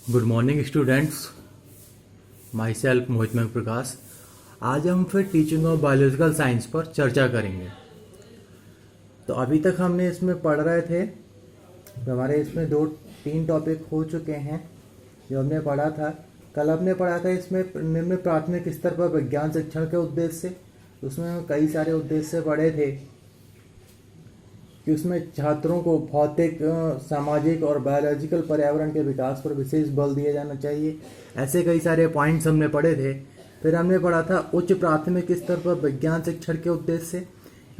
Good morning students, myself Mohit में प्रकाश। आज हम फिर टीचिंग ऑफ बायोलॉजिकल साइंस पर चर्चा करेंगे। तो अभी तक हमने इसमें पढ़ रहे थे, तो हमारे इसमें 2-3 टॉपिक हो चुके हैं जो हमने पढ़ा था। कल हमने पढ़ा था इसमें निम्न प्राथमिक स्तर पर विज्ञान शिक्षण के उद्देश्य से। उसमें हम कई सारे उद्देश्य पढ़े थे कि उसमें छात्रों को भौतिक, सामाजिक और बायोलॉजिकल पर्यावरण के विकास पर विशेष बल दिया जाना चाहिए। ऐसे कई सारे पॉइंट्स हमने पढ़े थे। फिर हमने पढ़ा था उच्च प्राथमिक स्तर पर विज्ञान शिक्षण के उद्देश्य,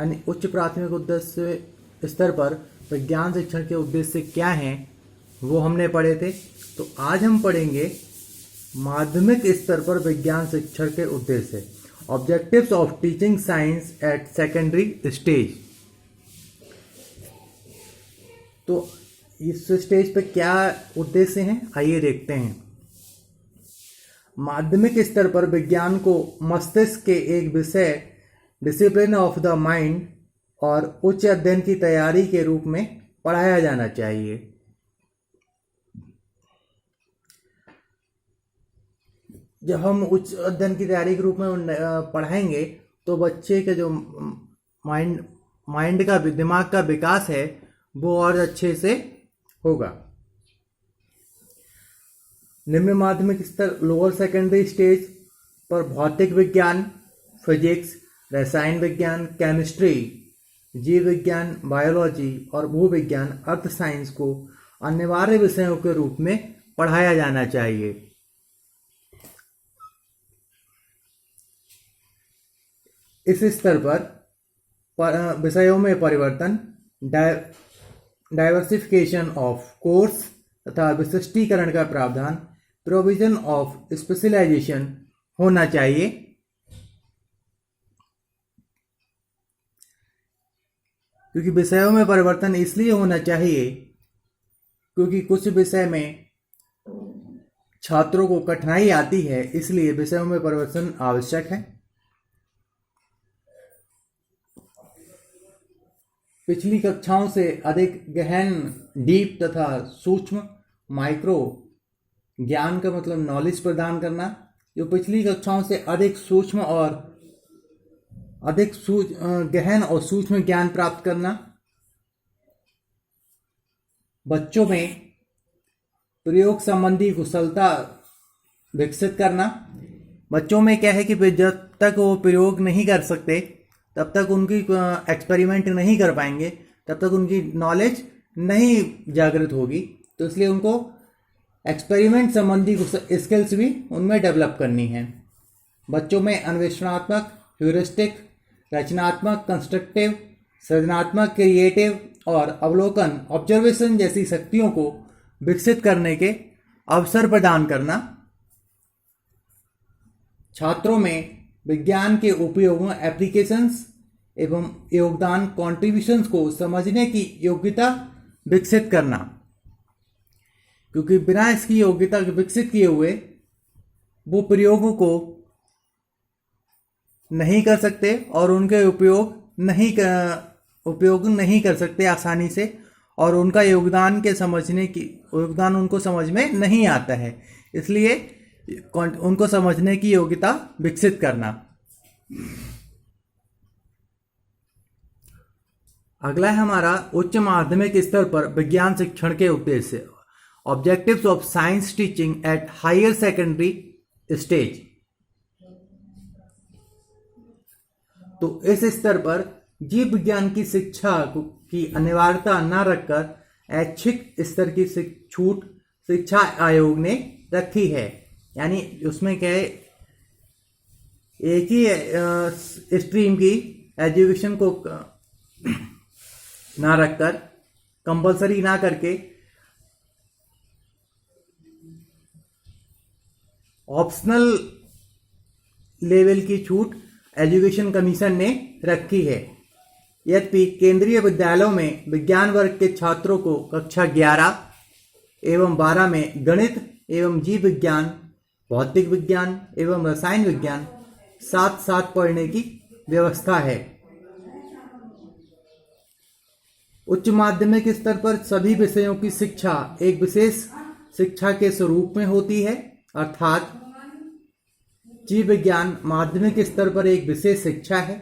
यानी उच्च प्राथमिक उद्देश्य स्तर पर विज्ञान शिक्षण के उद्देश्य क्या हैं, वो हमने पढ़े थे। तो आज हम पढ़ेंगे माध्यमिक स्तर पर विज्ञान शिक्षण के उद्देश्य, objectives of teaching science at secondary stage. तो इस स्टेज पे क्या उद्देश्य हैं, आइए देखते हैं। माध्यमिक स्तर पर विज्ञान को मस्तिष्क के एक विषय, डिसिप्लिन ऑफ द माइंड और उच्च अध्ययन की तैयारी के रूप में पढ़ाया जाना चाहिए। जब हम उच्च अध्ययन की तैयारी के रूप में पढ़ाएंगे तो बच्चे के जो माइंड का, दिमाग का विकास है वो और अच्छे से होगा। निम्न माध्यमिक स्तर, लोअर सेकेंडरी स्टेज पर भौतिक विज्ञान, फिजिक्स, रसायन विज्ञान, केमिस्ट्री, जीव विज्ञान, बायोलॉजी और भूविज्ञान, अर्थ साइंस को अनिवार्य विषयों के रूप में पढ़ाया जाना चाहिए। इस स्तर पर विषयों में परिवर्तन, डाइवर्सिफिकेशन ऑफ कोर्स तथा विशिष्टीकरण का प्रावधान, प्रोविजन ऑफ स्पेशलाइजेशन होना चाहिए। क्योंकि विषयों में परिवर्तन इसलिए होना चाहिए क्योंकि कुछ विषय में छात्रों को कठिनाई आती है, इसलिए विषयों में परिवर्तन आवश्यक है। पिछली कक्षाओं से अधिक गहन, डीप तथा सूक्ष्म, माइक्रो ज्ञान का मतलब नॉलेज प्रदान करना, जो पिछली कक्षाओं से अधिक सूक्ष्म और अधिक गहन और सूक्ष्म ज्ञान प्राप्त करना। बच्चों में प्रयोग संबंधी कुशलता विकसित करना। बच्चों में क्या है कि जब तक वो प्रयोग नहीं कर सकते, तब तक उनकी एक्सपेरिमेंट नहीं कर पाएंगे, तब तक उनकी नॉलेज नहीं जागृत होगी। तो इसलिए उनको एक्सपेरिमेंट संबंधी स्किल्स भी उनमें डेवलप करनी है। बच्चों में अन्वेषणात्मक, ह्यूरिस्टिक, रचनात्मक, कंस्ट्रक्टिव, सृजनात्मक, क्रिएटिव और अवलोकन, ऑब्जर्वेशन जैसी शक्तियों को विकसित करने के अवसर प्रदान करना। छात्रों में विज्ञान के उपयोगों, एप्लीकेशंस एवं योगदान, कॉन्ट्रीब्यूशंस को समझने की योग्यता विकसित करना। क्योंकि बिना इसकी योग्यता विकसित किए हुए वो प्रयोगों को नहीं कर सकते और उनके उपयोग नहीं कर सकते आसानी से, और उनका योगदान उनको समझ में नहीं आता है। इसलिए उनको समझने की योग्यता विकसित करना। अगला है हमारा उच्च माध्यमिक स्तर पर विज्ञान शिक्षण के उद्देश्य, objectives of science teaching at higher secondary stage. तो इस स्तर पर जीव विज्ञान की शिक्षा की अनिवार्यता न रखकर ऐच्छिक स्तर की छूट शिक्षा आयोग ने रखी है। यानी उसमें क्या है, एक ही स्ट्रीम की एजुकेशन को ना रखकर, कंपलसरी ना करके ऑप्शनल लेवल की छूट एजुकेशन कमीशन ने रखी है। यद्यपि केंद्रीय विद्यालयों में विज्ञान वर्ग के छात्रों को कक्षा 11 एवं 12 में गणित एवं जीव विज्ञान, भौतिक विज्ञान एवं रसायन विज्ञान साथ साथ पढ़ने की व्यवस्था है। उच्च माध्यमिक स्तर पर सभी विषयों की शिक्षा एक विशेष शिक्षा के स्वरूप में होती है, अर्थात जीव विज्ञान माध्यमिक स्तर पर एक विशेष शिक्षा है।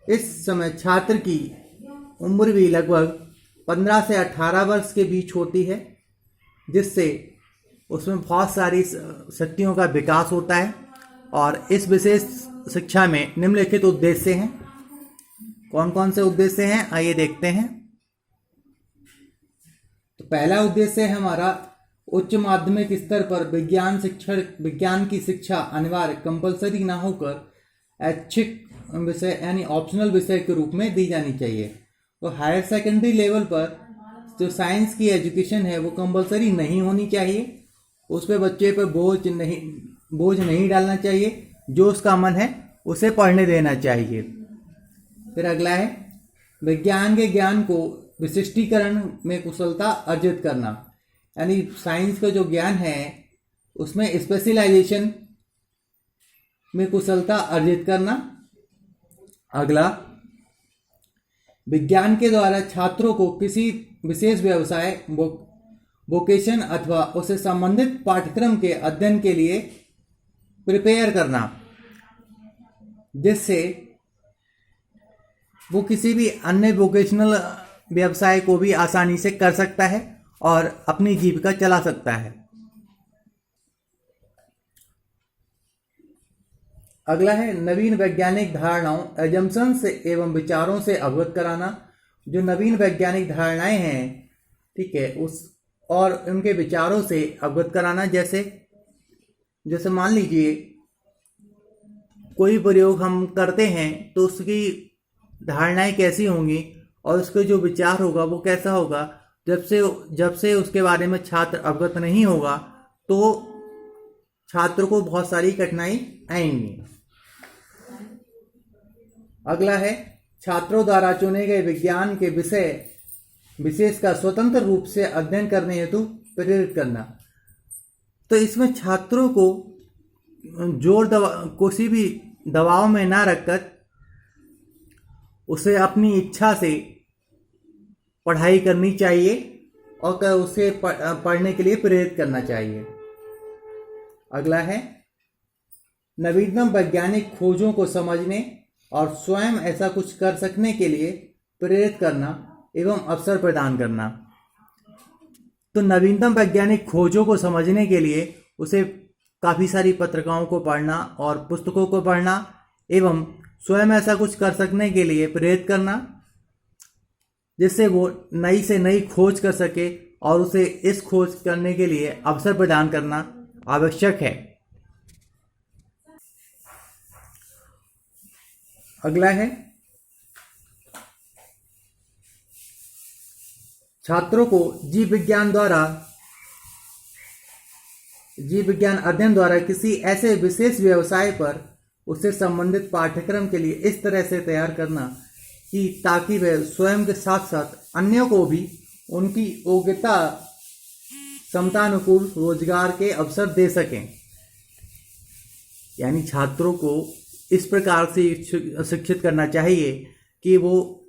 इस समय छात्र की उम्र भी लगभग 15 से 18 वर्ष के बीच होती है, जिससे उसमें बहुत सारी शक्तियों का विकास होता है। और इस विशेष शिक्षा में निम्नलिखित उद्देश्य हैं। कौन कौन से उद्देश्य हैं, आइए देखते हैं। तो पहला उद्देश्य है हमारा उच्च माध्यमिक स्तर पर विज्ञान की शिक्षा अनिवार्य कंपलसरी ना होकर ऐच्छिक विषय यानी ऑप्शनल विषय के रूप में दी जानी चाहिए। तो हायर सेकेंडरी लेवल पर जो साइंस की एजुकेशन है वो कंपलसरी नहीं होनी चाहिए, उस पर बच्चे पर बोझ नहीं डालना चाहिए, जो उसका मन है उसे पढ़ने देना चाहिए। फिर अगला है विज्ञान के ज्ञान को विशिष्टीकरण में कुशलता अर्जित करना, यानी साइंस का जो ज्ञान है उसमें स्पेशलाइजेशन में कुशलता अर्जित करना। अगला, विज्ञान के द्वारा छात्रों को किसी विशेष व्यवसाय, वोकेशन अथवा उससे संबंधित पाठ्यक्रम के अध्ययन के लिए प्रिपेयर करना, जिससे वो किसी भी अन्य वोकेशनल व्यवसाय को भी आसानी से कर सकता है और अपनी जीविका चला सकता है। अगला है नवीन वैज्ञानिक धारणाओं, एजम्पशंस एवं विचारों से अवगत कराना। जो नवीन वैज्ञानिक धारणाएं हैं, ठीक है, उस और उनके विचारों से अवगत कराना। जैसे मान लीजिए कोई प्रयोग हम करते हैं तो उसकी धारणाएं कैसी होंगी और उसके जो विचार होगा वो कैसा होगा। जब से उसके बारे में छात्र अवगत नहीं होगा तो छात्र को बहुत सारी कठिनाई आएंगी। अगला है छात्रों द्वारा चुने गए विज्ञान के विषय विशेष का स्वतंत्र रूप से अध्ययन करने हेतु प्रेरित करना। तो इसमें छात्रों को किसी भी दबाव में ना रखकर उसे अपनी इच्छा से पढ़ाई करनी चाहिए और उसे पढ़ने के लिए प्रेरित करना चाहिए। अगला है नवीनतम वैज्ञानिक खोजों को समझने और स्वयं ऐसा कुछ कर सकने के लिए प्रेरित करना एवं अवसर प्रदान करना। तो नवीनतम वैज्ञानिक खोजों को समझने के लिए उसे काफ़ी सारी पत्रिकाओं को पढ़ना और पुस्तकों को पढ़ना एवं स्वयं ऐसा कुछ कर सकने के लिए प्रेरित करना, जिससे वो नई से नई खोज कर सके और उसे इस खोज करने के लिए अवसर प्रदान करना आवश्यक है। अगला है छात्रों को जीव विज्ञान अध्ययन द्वारा किसी ऐसे विशेष व्यवसाय पर उससे संबंधित पाठ्यक्रम के लिए इस तरह से तैयार करना कि ताकि वह स्वयं के साथ साथ अन्यों को भी उनकी योग्यता समतानुकूल रोजगार के अवसर दे सकें। यानी छात्रों को इस प्रकार से शिक्षित करना चाहिए कि वो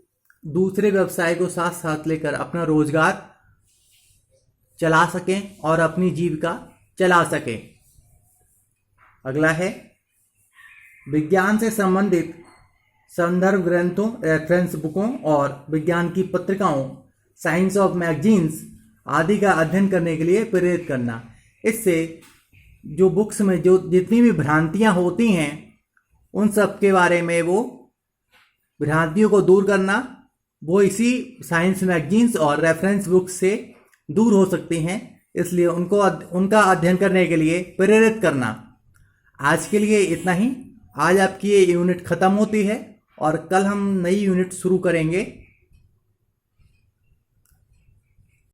दूसरे व्यवसाय को साथ साथ लेकर अपना रोजगार चला सकें और अपनी जीविका चला सकें। अगला है विज्ञान से संबंधित संदर्भ ग्रंथों, रेफरेंस बुकों और विज्ञान की पत्रिकाओं, साइंस ऑफ मैगजीन्स आदि का अध्ययन करने के लिए प्रेरित करना। इससे जो बुक्स में जो जितनी भी भ्रांतियां होती हैं उन सब के बारे में वो भ्रांतियों को दूर करना, वो इसी साइंस मैगजीन्स और रेफरेंस बुक्स से दूर हो सकती हैं, इसलिए उनका अध्ययन करने के लिए प्रेरित करना। आज के लिए इतना ही। आज आपकी ये यूनिट ख़त्म होती है और कल हम नई यूनिट शुरू करेंगे।